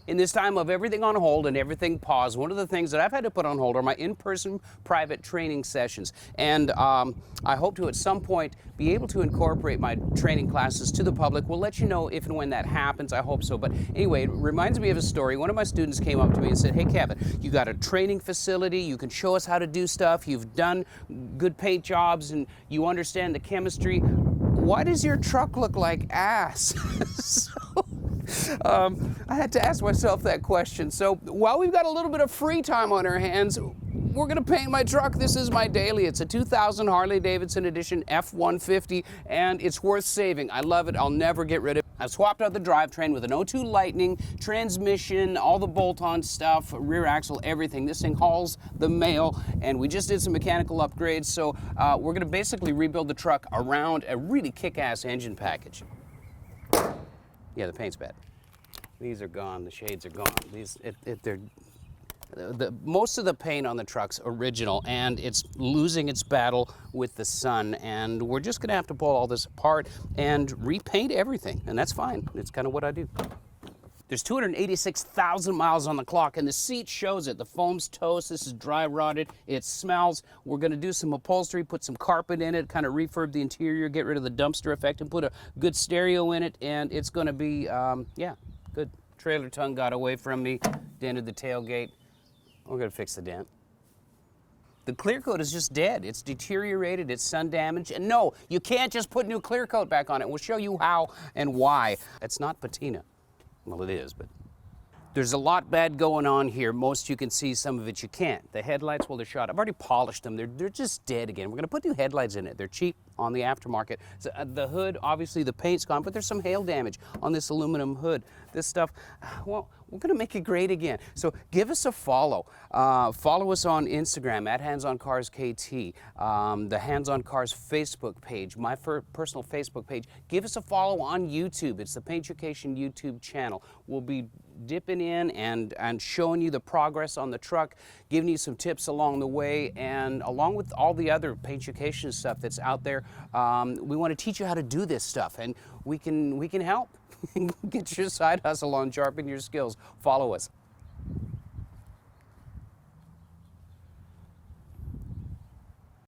In this time of everything on hold and everything paused, one of the things that I've had to put on hold are my in-person private training sessions. And I hope to at some point be able to incorporate my training classes to the public. We'll let you know if and when that happens. I hope so. But anyway, it reminds me of a story. One of my students came up to me and said, "Hey, Kevin, you got a training facility. You can show us how to do stuff. You've done good paint jobs and you understand the chemistry. Why does your truck look like ass?" I had to ask myself that question. So while we've got a little bit of free time on our hands, we're going to paint my truck. This is my daily. It's a 2000 Harley Davidson edition F150, and it's worth saving. I love it. I'll never get rid of it. I've swapped out the drivetrain with an 02 Lightning, transmission, all the bolt-on stuff, rear axle, everything. This thing hauls the mail, and we just did some mechanical upgrades, so we're going to basically rebuild the truck around a really kick-ass engine package. Yeah, the paint's bad. These are gone. The shades are gone. Most of the paint on the truck's original, and it's losing its battle with the sun. And we're just going to have to pull all this apart and repaint everything, and that's fine. It's kind of what I do. There's 286,000 miles on the clock, and the seat shows it. The foam's toast. This is dry rotted. It smells. We're going to do some upholstery, put some carpet in it, kind of refurb the interior, get rid of the dumpster effect, and put a good stereo in it, and it's going to be, yeah, good. Trailer tongue got away from me, dented the tailgate. We're going to fix the dent. The clear coat is just dead. It's deteriorated, it's sun damaged, and no, you can't just put new clear coat back on it. We'll show you how and why. It's not patina. Well, it is, but there's a lot bad going on here. Most you can see, some of it you can't. The headlights, well, they're shot. I've already polished them. They're just dead again. We're going to put new headlights in it. They're cheap on the aftermarket. So, the hood, obviously the paint's gone, but there's some hail damage on this aluminum hood. This stuff, well, we're going to make it great again. So give us a follow. Follow us on Instagram at Hands on Cars KT, the Hands on Cars Facebook page, my personal Facebook page. Give us a follow on YouTube. It's the Paintucation YouTube channel. We'll be dipping in and showing you the progress on the truck, giving you some tips along the way, and along with all the other Paintucation stuff that's out there, we want to teach you how to do this stuff, and we can help. Get your side hustle on, sharpen your skills. Follow us.